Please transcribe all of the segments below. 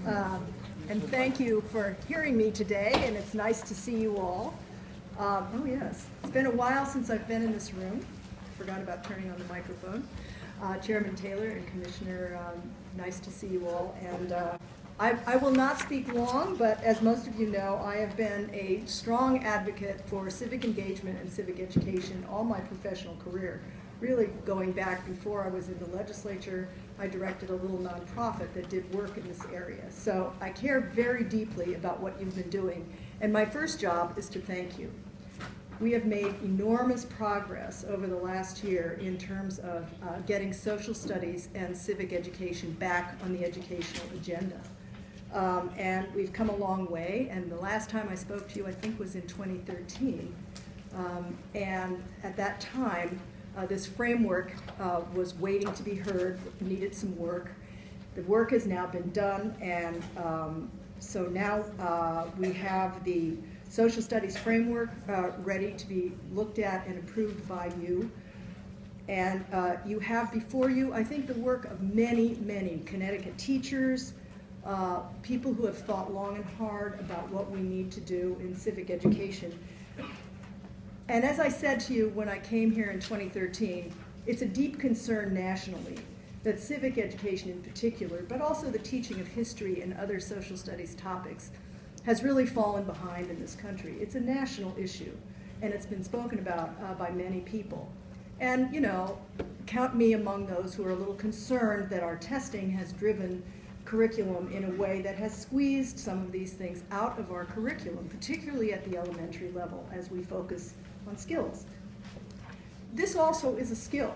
And thank you for hearing me today, and it's nice to see you all. Oh yes, it's been a while since I've been in this room. Forgot about turning on the microphone. Chairman Taylor and Commissioner, nice to see you all. And I will not speak long, but as most of you know, I have been a strong advocate for civic engagement and civic education all my professional career. Really going back before I was in the legislature, I directed a little nonprofit that did work in this area. So I care very deeply about what you've been doing. And my first job is to thank you. We have made enormous progress over the last year in terms of getting social studies and civic education back on the educational agenda. And we've come a long way, and the last time I spoke to you, I think, was in 2013. And at that time, this framework was waiting to be heard, needed some work. The work has now been done, and so now we have the Social Studies framework ready to be looked at and approved by you. And you have before you, I think, the work of many, many Connecticut teachers, people who have thought long and hard about what we need to do in civic education. And as I said to you when I came here in 2013, it's a deep concern nationally that civic education in particular, but also the teaching of history and other social studies topics, has really fallen behind in this country. It's a national issue, and it's been spoken about by many people. And, you know, count me among those who are a little concerned that our testing has driven curriculum in a way that has squeezed some of these things out of our curriculum, particularly at the elementary level as we focus on skills. This also is a skill.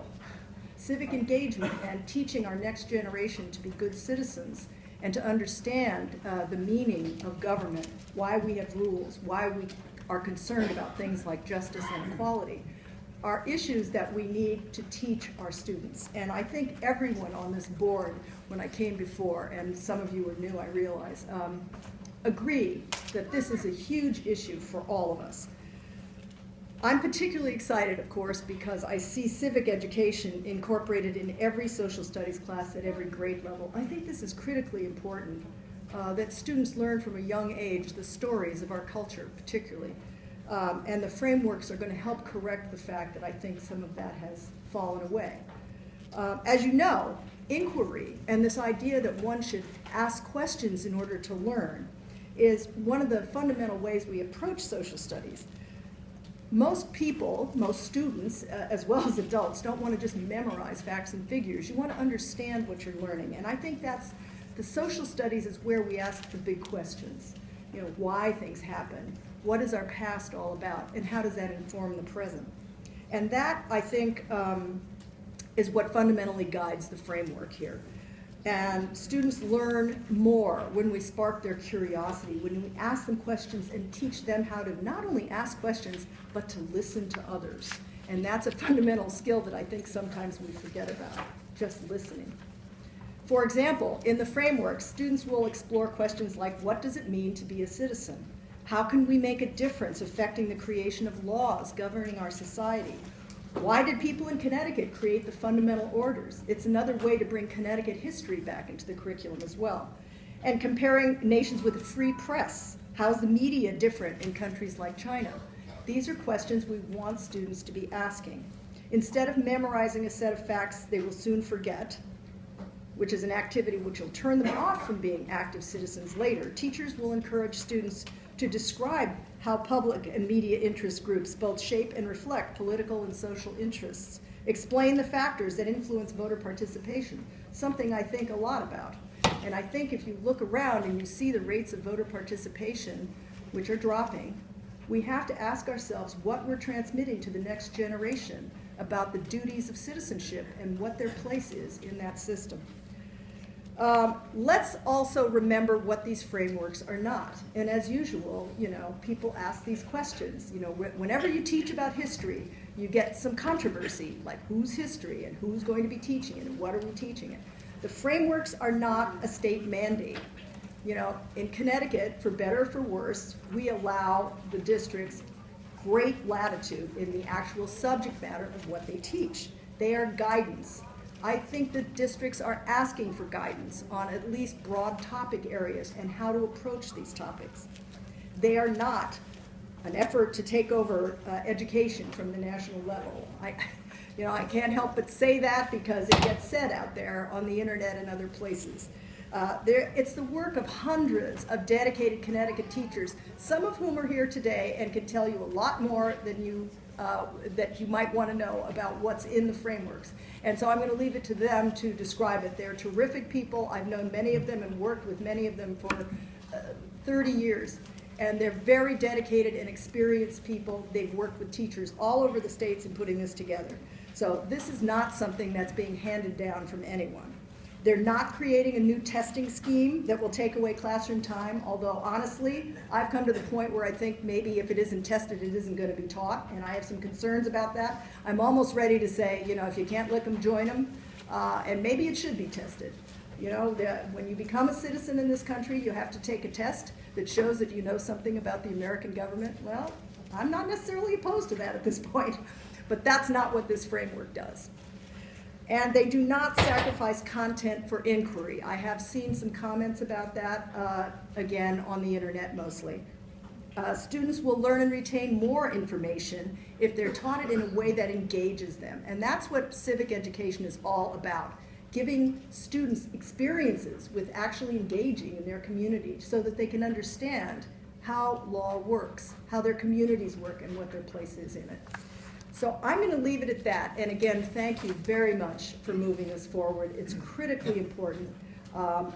Civic engagement and teaching our next generation to be good citizens and to understand the meaning of government, why we have rules, why we are concerned about things like justice and equality, are issues that we need to teach our students. And I think everyone on this board, when I came before, and some of you are new, I realize, agree that this is a huge issue for all of us. I'm particularly excited, of course, because I see civic education incorporated in every social studies class at every grade level. I think this is critically important, that students learn from a young age the stories of our culture, particularly. And the frameworks are going to help correct the fact that I think some of that has fallen away. As you know, inquiry and this idea that one should ask questions in order to learn is one of the fundamental ways we approach social studies. Most people, most students, as well as adults, don't want to just memorize facts and figures. You want to understand what you're learning. And I think that's, the social studies is where we ask the big questions. You know, why things happen, what is our past all about, and how does that inform the present? And that, I think, is what fundamentally guides the framework here. And students learn more when we spark their curiosity, when we ask them questions and teach them how to not only ask questions, but to listen to others. And that's a fundamental skill that I think sometimes we forget about, just listening. For example, in the framework, students will explore questions like, what does it mean to be a citizen? How can we make a difference affecting the creation of laws governing our society? Why did people in Connecticut create the fundamental orders? It's another way to bring Connecticut history back into the curriculum as well. And comparing nations with a free press. How's the media different in countries like China? These are questions we want students to be asking. Instead of memorizing a set of facts they will soon forget, which is an activity which will turn them off from being active citizens later, teachers will encourage students to describe how public and media interest groups both shape and reflect political and social interests, explain the factors that influence voter participation, something I think a lot about. And I think if you look around and you see the rates of voter participation, which are dropping, we have to ask ourselves what we're transmitting to the next generation about the duties of citizenship and what their place is in that system. Let's also remember what these frameworks are not. And as usual, you know, people ask these questions. You know, whenever you teach about history, you get some controversy, like whose history and who's going to be teaching it and what are we teaching it. The frameworks are not a state mandate. You know, in Connecticut, for better or for worse, we allow the districts great latitude in the actual subject matter of what they teach. They are guidance. I think that districts are asking for guidance on at least broad topic areas and how to approach these topics. They are not an effort to take over education from the national level. I can't help but say that because it gets said out there on the internet and other places. It's the work of hundreds of dedicated Connecticut teachers, some of whom are here today and can tell you a lot more than that you might want to know about what's in the frameworks. And so I'm going to leave it to them to describe it. They're terrific people. I've known many of them and worked with many of them for 30 years. And they're very dedicated and experienced people. They've worked with teachers all over the states in putting this together. So this is not something that's being handed down from anyone. They're not creating a new testing scheme that will take away classroom time, although honestly, I've come to the point where I think maybe if it isn't tested, it isn't going to be taught, and I have some concerns about that. I'm almost ready to say, if you can't lick them, join them, and maybe it should be tested. When you become a citizen in this country, you have to take a test that shows that you know something about the American government. Well, I'm not necessarily opposed to that at this point, but that's not what this framework does. And they do not sacrifice content for inquiry. I have seen some comments about that, again, on the internet mostly. Students will learn and retain more information if they're taught it in a way that engages them. And that's what civic education is all about, giving students experiences with actually engaging in their community so that they can understand how law works, how their communities work, and what their place is in it. So I'm going to leave it at that. And again, thank you very much for moving this forward. It's critically important.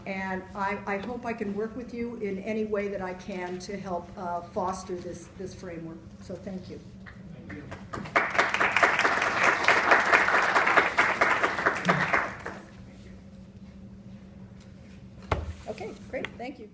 And I hope I can work with you in any way that I can to help foster this framework. So thank you. Okay, great. Thank you.